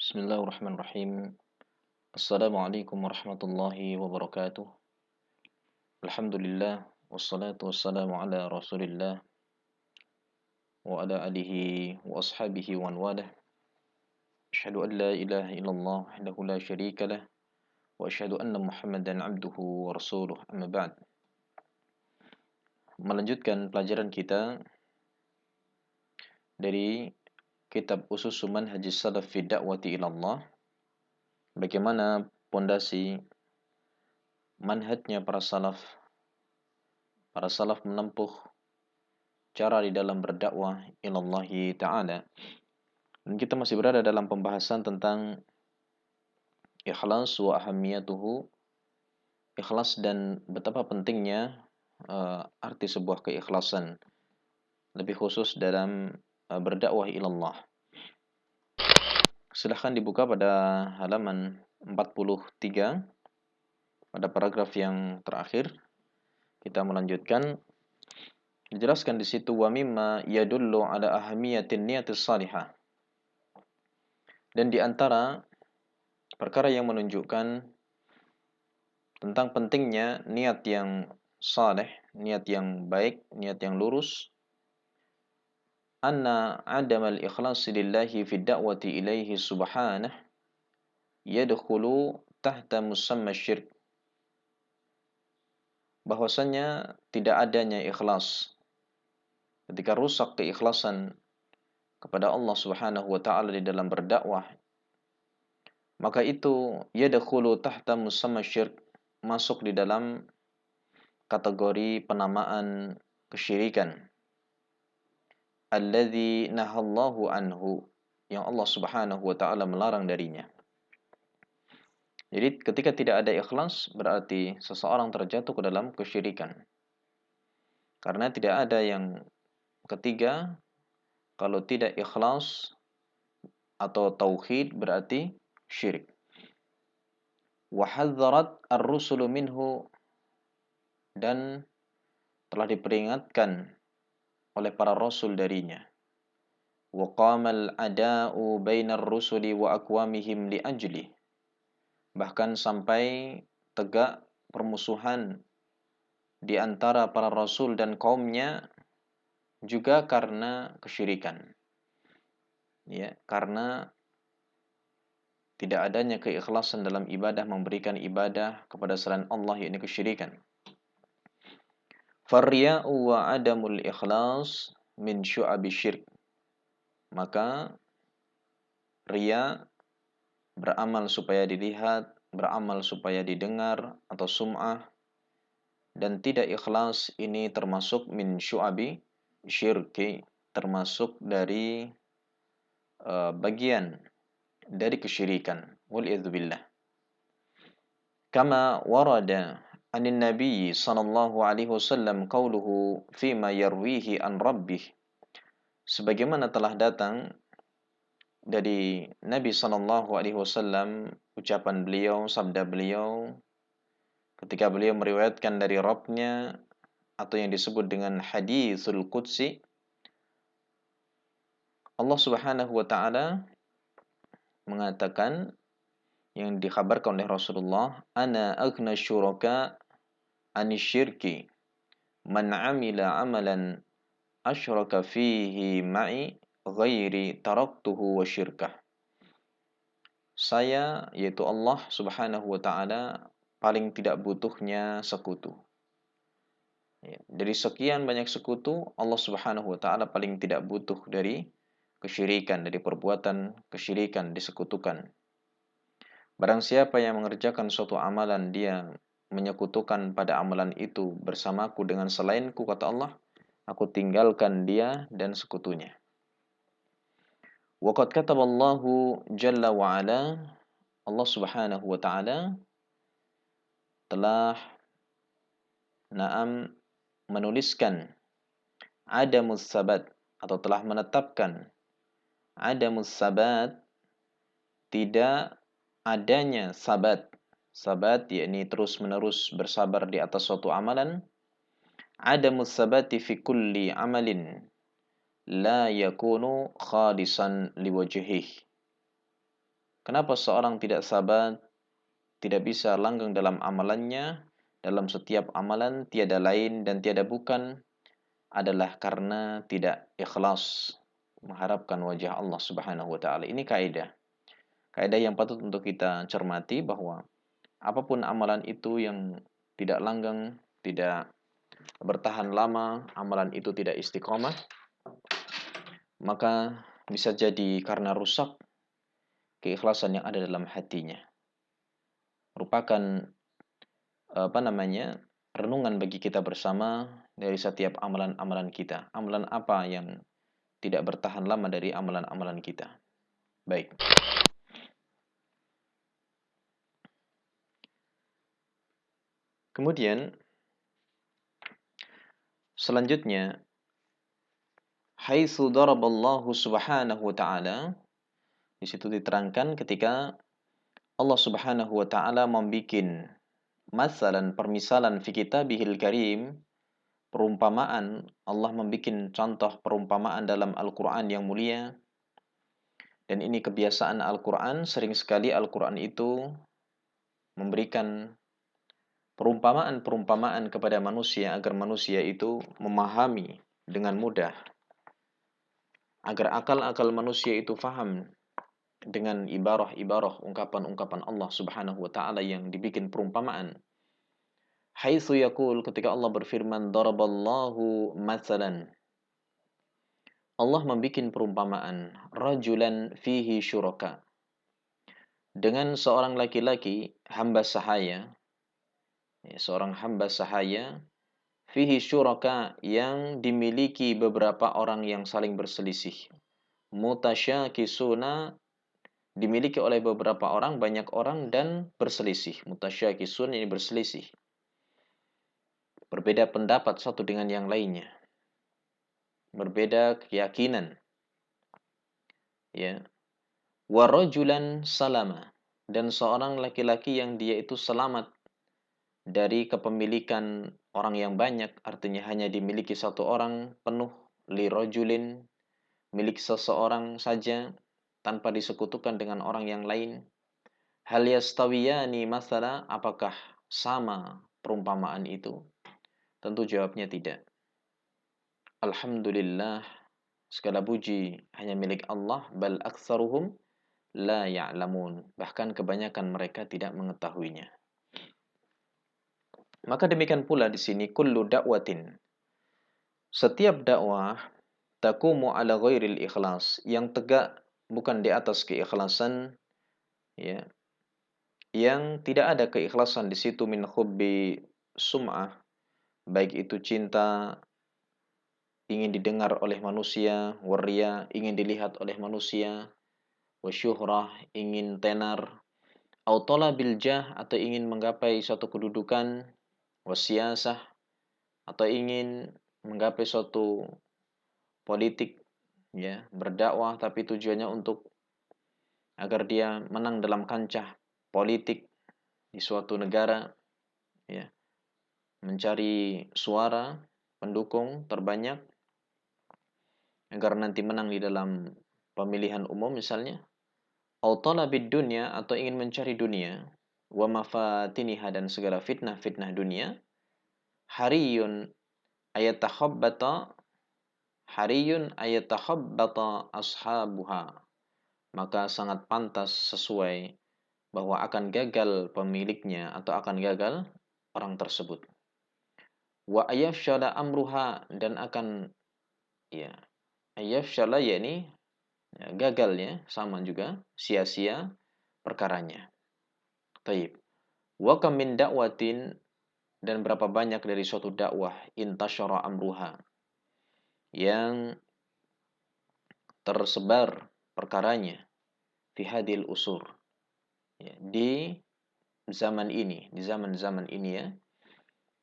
Bismillahirrahmanirrahim. Assalamualaikum warahmatullahi wabarakatuh. Alhamdulillah wassalatu wassalamu ala Rasulillah wa ala alihi wa ashabihi wa man walah. Asyhadu an la ilaha illallah wahdahu la syarika lah wa asyhadu anna Muhammadan abduhu wa rasuluh. Amma ba'd. Melanjutkan pelajaran kita dari kitab Usus Manhajis Salaf fi Da'wati ila Allah. Bagaimana pondasi manhajnya para salaf menempuh cara di dalam berdakwah ilallahi ta'ala. Dan kita masih berada dalam pembahasan tentang ikhlas wa ahamiyatuhu, ikhlas dan betapa pentingnya arti sebuah keikhlasan, lebih khusus dalam berdakwah ilallah. Silahkan dibuka pada halaman 43 pada paragraf yang terakhir. Kita melanjutkan. Dijelaskan di situ wa mimma yadullu ala ahamiyatin niyatis salihah. Dan di antara perkara yang menunjukkan tentang pentingnya niat yang saleh, niat yang baik, niat yang lurus, anna adamal ikhlasi lillahi fi da'wati ilaihi subhanah yadkhulu tahta musamma syirk. Bahwasanya tidak adanya ikhlas, ketika rusak keikhlasan kepada Allah Subhanahu wa taala di dalam berdakwah, maka itu yadkhulu tahta musamma syirk, masuk di dalam kategori penamaan kesyirikan. Alladzi nahallahu anhu, yang Allah Subhanahu wa taala melarang darinya. Jadi ketika tidak ada ikhlas berarti seseorang terjatuh ke dalam kesyirikan. Karena tidak ada yang ketiga, kalau tidak ikhlas atau tauhid berarti syirik. Wa hadzarat ar-rusulu minhu, dan telah diperingatkan oleh para rasul darinya. Wa qamal ada'u bainar rusuli wa aqwamihim li ajli, bahkan sampai tegak permusuhan di antara para rasul dan kaumnya juga karena kesyirikan. Ya, karena tidak adanya keikhlasan dalam ibadah, memberikan ibadah kepada selain Allah, yakni kesyirikan. Farya'u wa adamul ikhlas min syu'abi syirk. Maka riya, beramal supaya dilihat, beramal supaya didengar, atau sum'ah, dan tidak ikhlas, ini termasuk min syu'abi syirki, termasuk dari bagian dari kesyirikan. Wal'idzubillah. Kama warada anin Nabi sallallahu alaihi wasallam qauluhu fima yarwihi an rabbih, sebagaimana telah datang dari Nabi sallallahu alaihi wasallam ucapan beliau, sabda beliau ketika beliau meriwayatkan dari Rabb-nya, atau yang disebut dengan haditsul qudsi. Allah Subhanahu wa taala mengatakan, yang dikhabarkan oleh Rasulullah, ana aghna syuraka anisyirki man amila amalan asyraka fihi ma'i ghairi taraktuhu wa syirkah. Saya, yaitu Allah Subhanahu wa taala, paling tidak butuhnya sekutu. Ya, dari sekian banyak sekutu, Allah Subhanahu wa taala paling tidak butuh dari kesyirikan, dari perbuatan kesyirikan, disekutukan. Barang siapa yang mengerjakan suatu amalan, dia menyekutukan pada amalan itu bersamaku dengan selainku, kata Allah, aku tinggalkan dia dan sekutunya. Wa qad kataballahu jalla wa ala, Allah Subhanahu wa taala telah menuliskan adamus sabat, atau telah menetapkan adamus sabat, tidak adanya sabat. Sabat yakni terus-menerus bersabar di atas suatu amalan. Adamus sabati fi kulli amalin la yakunu khalisan liwajhih. Kenapa seorang tidak sabar, tidak bisa langgeng dalam amalannya? Dalam setiap amalan tiada lain dan tiada bukan adalah karena tidak ikhlas mengharapkan wajah Allah Subhanahu wa taala. Ini kaidah. Kaidah yang patut untuk kita cermati bahwa apapun amalan itu yang tidak langgeng, tidak bertahan lama, amalan itu tidak istiqomah, maka bisa jadi karena rusak keikhlasan yang ada dalam hatinya. Merupakan renungan bagi kita bersama dari setiap amalan-amalan kita. Amalan apa yang tidak bertahan lama dari amalan-amalan kita. Baik. Kemudian selanjutnya, haitsu daraballahu subhanahu wa ta'ala, di situ diterangkan ketika Allah Subhanahu wa taala membikin masalan permisalan fi kitabihil karim, perumpamaan, Allah membikin contoh perumpamaan dalam Al-Qur'an yang mulia. Dan ini kebiasaan Al-Qur'an, sering sekali Al-Qur'an itu memberikan perumpamaan-perumpamaan kepada manusia agar manusia itu memahami dengan mudah, agar akal-akal manusia itu faham dengan ibarah-ibarah, ungkapan-ungkapan Allah Subhanahu wa taala yang dibikin perumpamaan. Haitsu yaqul, ketika Allah berfirman daraballahu matsalan, Allah membikin perumpamaan rajulan fihi syuraka, dengan seorang laki-laki hamba sahaya, seorang hamba sahaya fihi syuraka, yang dimiliki beberapa orang yang saling berselisih. Mutasyakisuna, dimiliki oleh beberapa orang, banyak orang, dan berselisih. Mutasyakisun, ini berselisih, berbeda pendapat satu dengan yang lainnya, berbeda keyakinan. Ya. Warajulan salama, dan seorang laki-laki yang dia itu selamat dari kepemilikan orang yang banyak, artinya hanya dimiliki satu orang penuh, li rajulin, milik seseorang saja tanpa disekutukan dengan orang yang lain. Hal yastawiyani masala, apakah sama perumpamaan itu? Tentu jawabnya tidak. Alhamdulillah, segala puji hanya milik Allah, bal aktsaruhum la ya'lamun, bahkan kebanyakan mereka tidak mengetahuinya. Maka demikian pula di sini, kullu da'watin, setiap dakwah, taqumu ala ghairil ikhlas, yang tegak bukan di atas keikhlasan, ya, yang tidak ada keikhlasan di situ, min hubbi sum'ah, baik itu cinta ingin didengar oleh manusia, waria ingin dilihat oleh manusia, wasyuhrah ingin tenar, au talabil jah, atau ingin menggapai suatu kedudukan, wasiyasah, atau ingin menggapai suatu politik, ya, berdakwah tapi tujuannya untuk agar dia menang dalam kancah politik di suatu negara, ya, mencari suara pendukung terbanyak agar nanti menang di dalam pemilihan umum misalnya, au talabid dunya, atau ingin mencari dunia, wa mafatiniha, dan segala fitnah-fitnah dunia, hariyun ayatakhabbata, hariyun ayatakhabbata ashabuha, maka sangat pantas, sesuai, bahwa akan gagal pemiliknya atau akan gagal orang tersebut. Wa ayafshala amruha, dan akan, ya, ayafshala, yakni ya, gagalnya, sama juga sia-sia perkaranya. Taib. Wa kam min da'watin, dan berapa banyak dari suatu dakwah, intasyara amruha, yang tersebar perkaranya, fi hadil usur, ya, di zaman ini, di zaman-zaman ini, ya,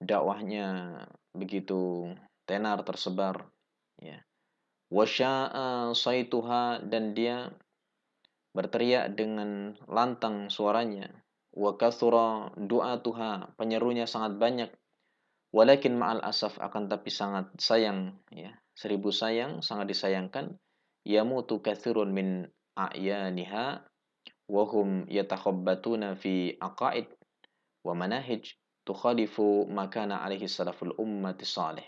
dakwahnya begitu tenar tersebar, ya. Wasya'a saituha, dan dia berteriak dengan lantang suaranya. Wa kathura du'atuha, penyerunya sangat banyak. Walakin ma'al asaf, akan tapi sangat sayang, ya, seribu sayang, sangat disayangkan, yamutu kathirun min a'yaniha, wa hum yatakhabbatuna fi aqaid wa manahij tukhalifu ma kana alaihi salaful ummati salih.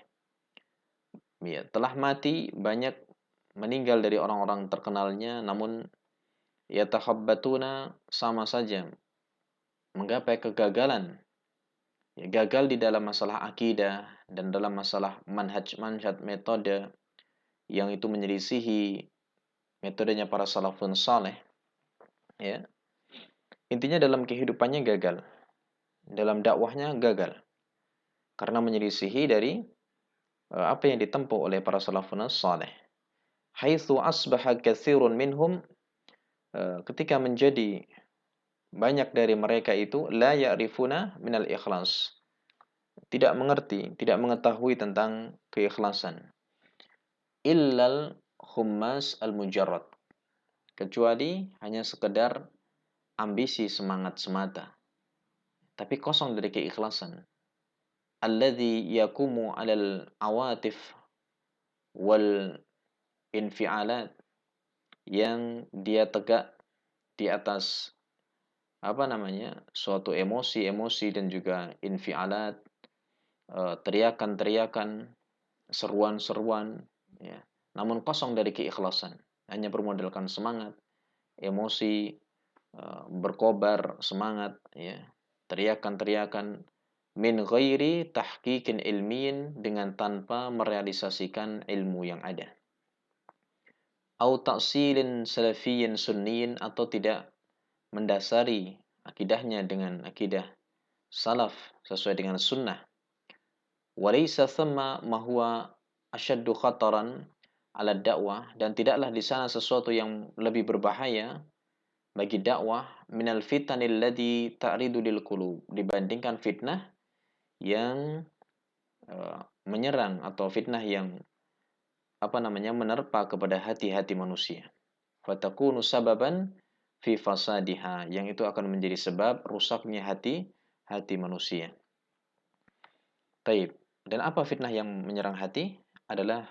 Ya, telah mati banyak meninggal dari orang-orang terkenalnya, namun yatakhabbatuna sama saja menggapai kegagalan. Ya, gagal di dalam masalah akidah dan dalam masalah manhaj metode yang itu menyelisihi metodenya para salafun saleh. Ya, intinya dalam kehidupannya gagal, dalam dakwahnya gagal karena menyelisihi dari apa yang ditempuh oleh para salafun saleh. Haitsu asbaha katsirun minhum, ketika menjadi banyak dari mereka itu la ya'rifuna minal ikhlas, tidak mengerti, tidak mengetahui tentang keikhlasan. Illal khummas al-mujarrad, kecuali hanya sekedar ambisi semangat semata, tapi kosong dari keikhlasan. Alladzi yakumu 'alal awatif wal infialat, yang dia tegak di atas suatu emosi-emosi dan juga infialat, teriakan-teriakan, seruan-seruan, ya. Namun kosong dari keikhlasan, hanya bermodalkan semangat, emosi, berkobar semangat, ya. Teriakan-teriakan min ghairi tahqiqin ilmiyin, dengan tanpa merealisasikan ilmu yang ada. Au ta'silin salafiyyin sunniyin, atau tidak mendasari akidahnya dengan akidah salaf sesuai dengan sunnah. Walaysa thamma ma huwa asyaddu khataran ala dakwah, dan tidaklah di sana sesuatu yang lebih berbahaya bagi dakwah minal fitanil ladzi ta'ridu lil qulub, dibandingkan fitnah yang menyerang, atau fitnah yang menerpa kepada hati-hati manusia. Fatakunu sababan fi fasadiha, yang itu akan menjadi sebab rusaknya hati manusia. Taib. Dan apa fitnah yang menyerang hati? Adalah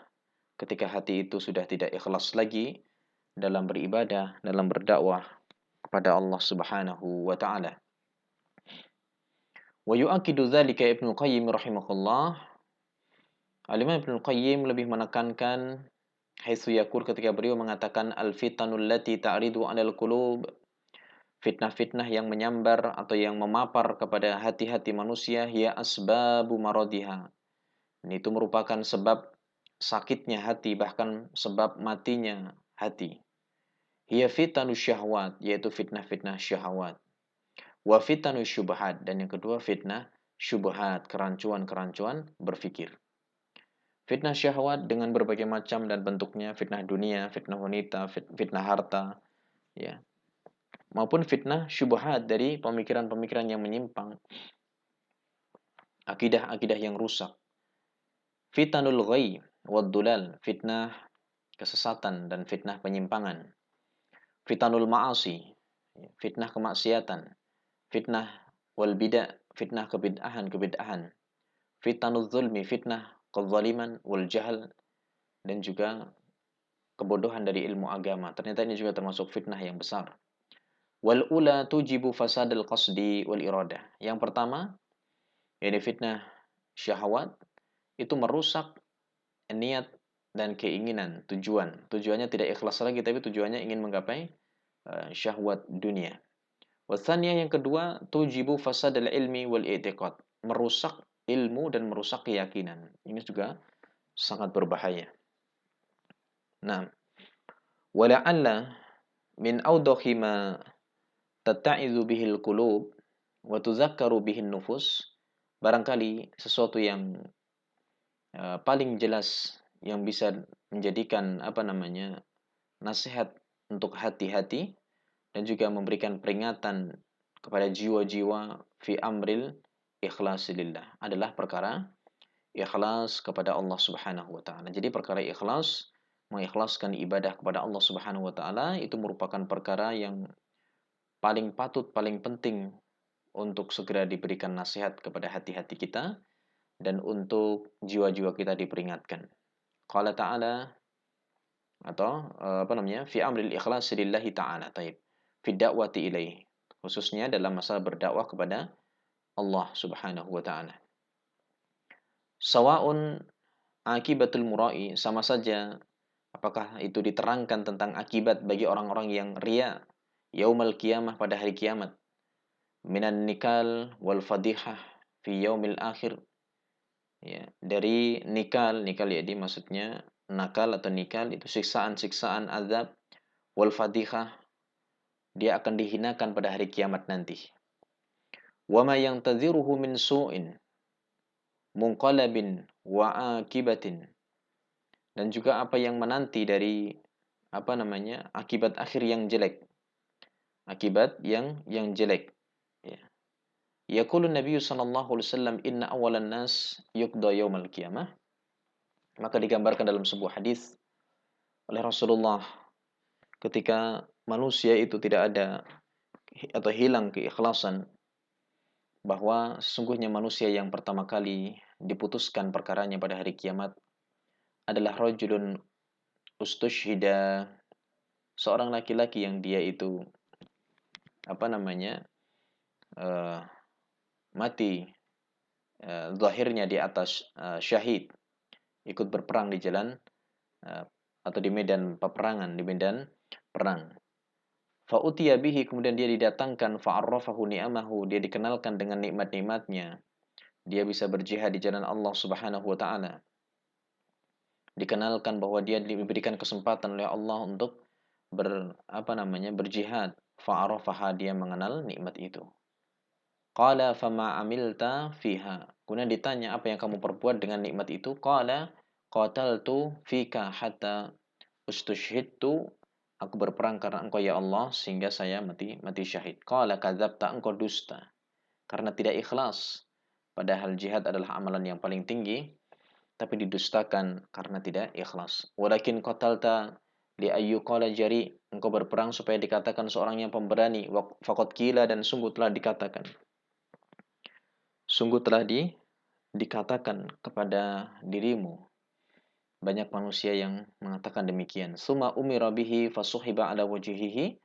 ketika hati itu sudah tidak ikhlas lagi dalam beribadah, dalam berdakwah kepada Allah Subhanahu wa taala. Wa yu'akkidu dzalika Ibnu Qayyim rahimahullah. Al-Imam Ibnu Qayyim lebih menekankan haitsu yaqul, ketika beliau mengatakan al-fitanul lati ta'ridu 'alal qulub, fitnah-fitnah yang menyambar atau yang memapar kepada hati-hati manusia, hiya asbabu maradiha. Ini itu merupakan sebab sakitnya hati, bahkan sebab matinya hati. Hiya fitanu syahwat, yaitu fitnah-fitnah syahwat. Wa fitanu syubhat, dan yang kedua fitnah syubhat, kerancuan-kerancuan berfikir. Fitnah syahwat dengan berbagai macam dan bentuknya, fitnah dunia, fitnah wanita, fitnah harta, ya. Maupun fitnah syubhat dari pemikiran-pemikiran yang menyimpang, akidah-akidah yang rusak. Fitanul ghay wad dulal, fitnah kesesatan dan fitnah penyimpangan. Fitanul ma'asi, fitnah kemaksiatan. Fitnah wal bid'ah, fitnah kebid'ahan. Fitanul zulmi, fitnah kezaliman, wal jahl, dan juga kebodohan dari ilmu agama. Ternyata ini juga termasuk fitnah yang besar. Wal ula tujibu fasadil qasdi wal iradah. Yang pertama, yaitu fitnah syahwat, itu merusak niat dan keinginan, tujuan. Tujuannya tidak ikhlas lagi, tapi tujuannya ingin menggapai syahwat dunia. Wasanya, yang kedua, tujibu fasadil ilmi wal i'tiqad, merusak ilmu dan merusak keyakinan. Ini juga sangat berbahaya. Nah, wala'alla min awdahi ma tatta'izu bihil qulub wa tuzakkaru bihin nufus, barangkali sesuatu yang paling jelas yang bisa menjadikan nasihat untuk hati-hati dan juga memberikan peringatan kepada jiwa-jiwa fi amril ikhlasilillah, adalah perkara ikhlas kepada Allah Subhanahu wa taala. Jadi perkara ikhlas, mengikhlaskan ibadah kepada Allah Subhanahu wa taala, itu merupakan perkara yang paling patut, paling penting untuk segera diberikan nasihat kepada hati-hati kita dan untuk jiwa-jiwa kita diperingatkan. Qala ta'ala, atau fi amril ikhlas lillahi ta'ala. Taib. fi da'wati ilaih, khususnya dalam masalah berdakwah kepada Allah Subhanahu wa taala. Sawa'un akibatul murai, sama saja apakah itu diterangkan tentang akibat bagi orang-orang yang riya yaumal qiyamah, pada hari kiamat, minan nikal wal fadihah fi yaumil akhir, ya, dari nikal, nikal ya, di maksudnya nakal atau nikal itu siksaan-siksaan azab, wal fadihah, dia akan dihinakan pada hari kiamat nanti. Wa ma yantaziruhu min su'in munqalabin wa akibatin, dan juga apa yang menanti dari akibat akhir yang jelek, akibat yang jelek, ya. Yaqulu Nabi sallallahu alaihi wasallam inna awalan nas yuqda yaumal qiyamah, maka digambarkan dalam sebuah hadis oleh Rasulullah ketika manusia itu tidak ada atau hilang keikhlasan, bahwa sesungguhnya manusia yang pertama kali diputuskan perkaranya pada hari kiamat adalah rajulun ustushhida, seorang laki-laki yang dia itu uh, mati, zahirnya di atas syahid, ikut berperang di jalan atau di medan peperangan, di medan perang. Fa'utiya bihi, kemudian dia didatangkan, fa'arrafahu ni'amahu, dia dikenalkan dengan nikmat-nikmatnya. Dia bisa berjihad di jalan Allah Subhanahu wa taala. Dikenalkan bahwa dia diberikan kesempatan oleh Allah untuk berjihad. Fa'arafaha, dia mengenal nikmat itu. Qala fama amilta fiha, kemudian ditanya apa yang kamu perbuat dengan nikmat itu. Qala qataltu fika hatta ustushhidtu, aku berperang karena engkau ya Allah sehingga saya mati syahid. Qala kadzabta, engkau dusta karena tidak ikhlas, padahal jihad adalah amalan yang paling tinggi, tapi didustakan karena tidak ikhlas. Walakin qatalta li ayyu qala jari, engkau berperang supaya dikatakan seorang yang pemberani. Faqad qila, dan sungguh telah dikatakan, dikatakan kepada dirimu. Banyak manusia yang mengatakan demikian. Summa umira bihi fasuhiba ala wajhihi,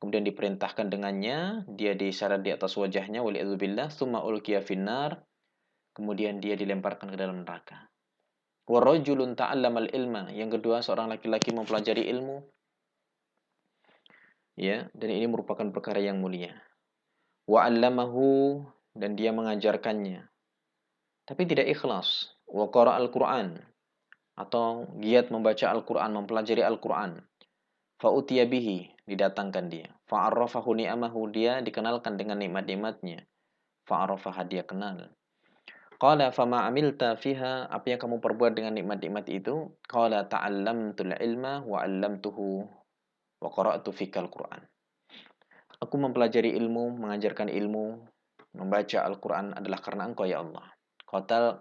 kemudian diperintahkan dengannya, dia diseret di atas wajahnya, waliyadzubillah. Summa ulqiya finnar, kemudian dia dilemparkan ke dalam neraka. Wa rajulun ta'allamal ilma, yang kedua seorang laki-laki mempelajari ilmu, ya, dan ini merupakan perkara yang mulia. Wa 'allamahu, dan dia mengajarkannya, tapi tidak ikhlas. Wa qara'al Qur'an, atau giat membaca Al-Quran, mempelajari Al-Quran. Fa'utiya bihi, didatangkan dia. Fa'arrafahu ni'amahu, dia dikenalkan dengan nikmat-nikmatnya. Fa'arrafaha, dia kenal. Qala fama amilta fiha, apa yang kamu perbuat dengan nikmat-nikmat itu? Qala ta'allamtul ilma wa 'allamtuhu wa qara'tu fikal Qur'an. Aku mempelajari ilmu, mengajarkan ilmu, membaca Al-Quran adalah karena engkau ya Allah.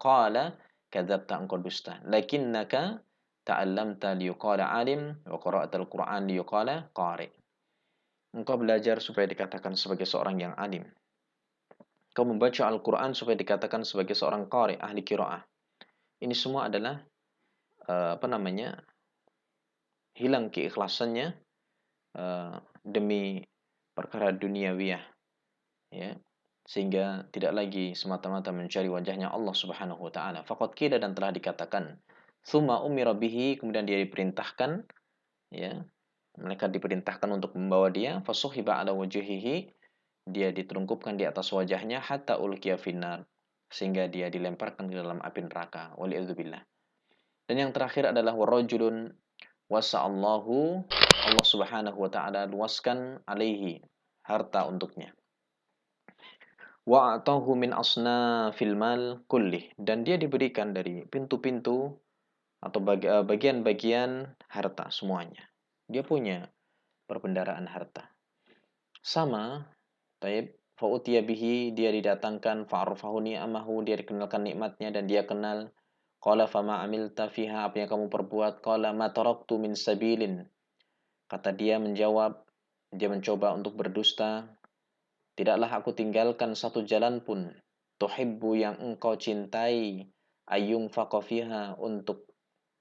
Qala kadzabta, engkau dusta. Lakinnaka ta'allamta liyuqala alim wa qara'ta al-Qur'an liyuqala qari. Engkau belajar supaya dikatakan sebagai seorang yang alim. Kau membaca Al-Quran supaya dikatakan sebagai seorang qari, ahli qiraah. Ini semua adalah hilang keikhlasannya demi perkara duniawiyah, ya, sehingga tidak lagi semata-mata mencari wajahnya Allah Subhanahu wa taala. Faqad qila, dan telah dikatakan, tsumma umira bihi, kemudian dia diperintahkan, ya, mereka diperintahkan untuk membawa dia, fasuhiba ala wajhihi, dia diterungkupkan di atas wajahnya, hatta ulqiya finnar, sehingga dia dilemparkan ke dalam api neraka, waliyadzubillah. Dan yang terakhir adalah warajulun wasa'allahu, Allah Subhanahu wa taala luaskan alaihi, harta untuknya. Wa atahu min asnafil mal kullih, dan dia diberikan dari pintu-pintu atau bagian-bagian harta semuanya. Dia punya perbendaraan harta. Sama, taib, fa'utiya bihi, dia didatangkan, fa'arfahu ni'amahu, dia dikenalkan nikmatnya dan dia kenal. Qala fama amilta fiha, apa yang kamu perbuat? Qala ma taraktu min sabilin. Kata dia menjawab, dia mencoba untuk berdusta. Tidaklah aku tinggalkan satu jalan pun, tuhibbu, yang engkau cintai, ayyung faqafiha, untuk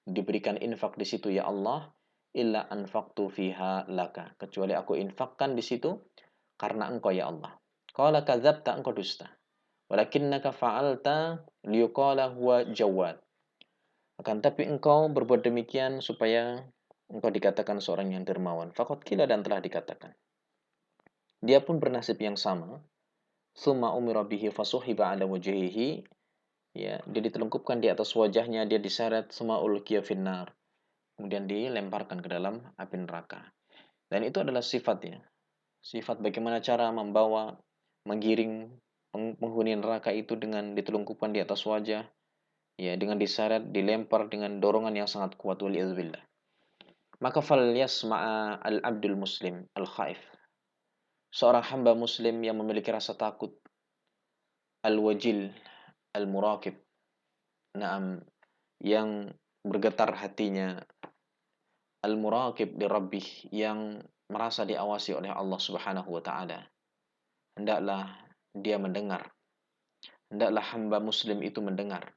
diberikan infak di situ ya Allah, illa anfaqtu fiha laka, kecuali aku infakkan di situ karena engkau ya Allah. Qala kadzabta, engkau dusta. Walakinnaka fa'alta liyuqala huwa jawad. Akan tapi engkau berbuat demikian supaya engkau dikatakan seorang yang dermawan. Faqad qila, dan telah dikatakan. Dia pun bernasib yang sama. Tsumma umira bihi fasuhiba ala wajhihi. Ya, dia ditelungkupkan di atas wajahnya, dia diseret, summa ulqiya finnar. Kemudian dilemparkan ke dalam api neraka. Dan itu adalah sifatnya. Sifat bagaimana cara membawa, menggiring penghuni neraka itu dengan ditelungkupkan di atas wajah, ya, dengan diseret, dilempar dengan dorongan yang sangat kuat, waliyadzubillah. Maka fal yasma'a al-abdul muslim al-khaif. Seorang hamba muslim yang memiliki rasa takut, al-wajil, al-muraqib. Naam, yang bergetar hatinya, al-muraqib li rabbih, yang merasa diawasi oleh Allah Subhanahu wa taala. Hendaklah dia mendengar, hendaklah hamba muslim itu mendengar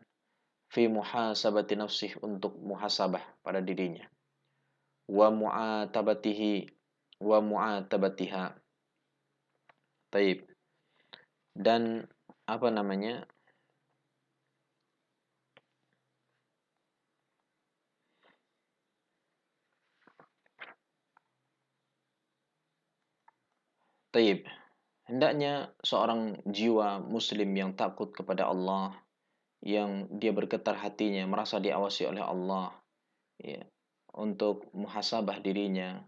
fi muhasabati nafsih, untuk muhasabah pada dirinya, wa mu'atabatihi wa mu'atabatiha. Taib. Dan apa namanya? Taib. Hendaknya seorang jiwa muslim yang takut kepada Allah, yang dia bergetar hatinya, merasa diawasi oleh Allah, ya, untuk muhasabah dirinya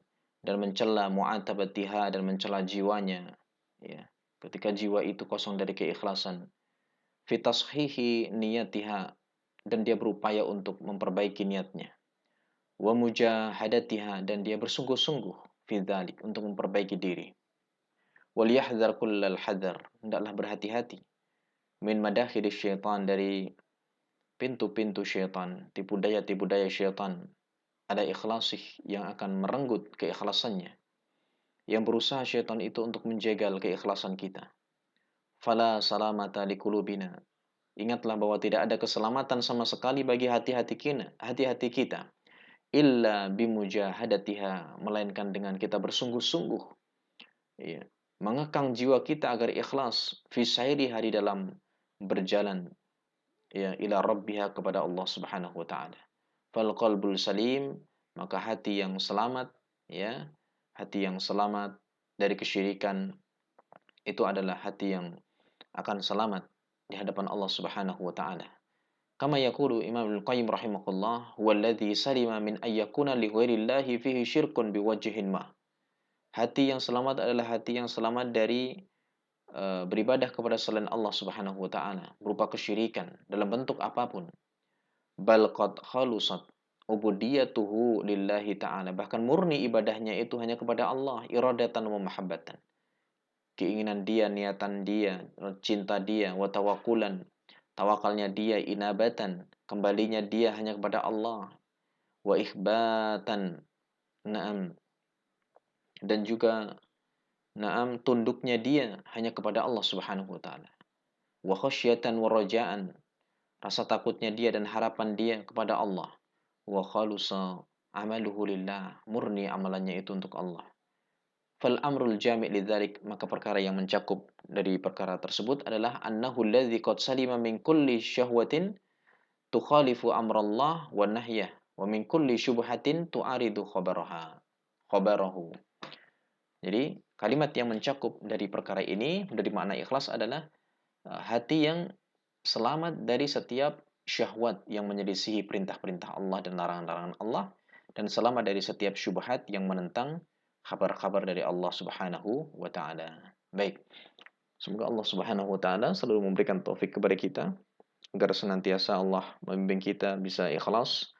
dan mencela mu'atabatiha, dan mencela jiwanya, ya. Ketika jiwa itu kosong dari keikhlasan, fitashihi niyatiha, dan dia berupaya untuk memperbaiki niatnya, wa mujahadatiha, dan dia bersungguh-sungguh fi dzalik, untuk memperbaiki diri. Wal yahdhar kullal hadar, hendaklah berhati-hati min madakhil syaitan, dari pintu-pintu syaitan, tipu daya syaitan, ada ikhlasih, yang akan merenggut keikhlasannya, yang berusaha syaitan itu untuk menjegal keikhlasan kita. Fala salamata liqulubina, ingatlah bahwa tidak ada keselamatan sama sekali bagi hati-hati kita, illa bimujahadatiha, melainkan dengan kita bersungguh-sungguh, ya, mengekang jiwa kita agar ikhlas fi sairiha, di dalam berjalan, ya, ila rabbiha, kepada Allah Subhanahu wa taala. Fal qalbul salim, maka hati yang selamat, ya, hati yang selamat dari kesyirikan, itu adalah hati yang akan selamat di hadapan Allah Subhanahu wa taala. Kama yaqulu Imam Al-Qayyim rahimahullah, "Walladzi salima min ayyakuna li ghairillahi fihi syirkun biwajhin ma." Hati yang selamat adalah hati yang selamat dari beribadah kepada selain Allah Subhanahu wa taala berupa kesyirikan dalam bentuk apapun. Bal qad khalusat ubudiyatuhu lillahi ta'ala, bahkan murni ibadahnya itu hanya kepada Allah, iradatan wa mahabbatan, keinginan dia, niatan dia, cinta dia, wa tawakkulan, tawakalnya dia, inabatan, kembalinya dia hanya kepada Allah, wa ikhbatan, na'am, dan juga na'am, tunduknya dia hanya kepada Allah Subhanahu wa taala, wa khasyatan wa rajaan, rasa takutnya dia dan harapan dia kepada Allah, wa khalusa amaluhu lillah, murni amalannya itu untuk Allah. Fal amrul jami' lidzalik, maka perkara yang mencakup dari perkara tersebut adalah annahu alladzi qad salima min kulli syahwatin tukhalifu amrallah wa nahyah, wa min kulli syubhatin tu'aridu khabarahu. Jadi kalimat yang mencakup dari perkara ini, dari makna ikhlas, adalah hati yang selamat dari setiap syahwat yang menyelisihi perintah-perintah Allah dan larangan-larangan Allah, dan selamat dari setiap syubhat yang menentang kabar-kabar dari Allah Subhanahu wa taala. Baik. Semoga Allah Subhanahu wa taala selalu memberikan taufik kepada kita agar senantiasa Allah membimbing kita bisa ikhlas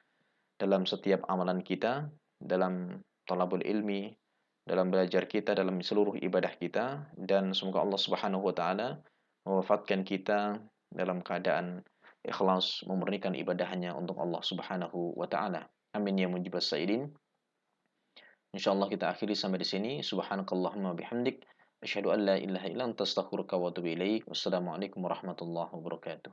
dalam setiap amalan kita, dalam talabul ilmi, dalam belajar kita, dalam seluruh ibadah kita, dan semoga Allah Subhanahu wa taala mewafatkan kita dalam keadaan ikhlas memurnikan ibadahnya untuk Allah Subhanahu wa taala. Amin ya mujibas saidin. Insyaallah kita akhiri sampai di sini. Subhanakallahumma bihamdik asyhadu an la ilaha illa anta astaghfiruka wa atubu ilaik. Wassalamualaikum warahmatullahi wabarakatuh.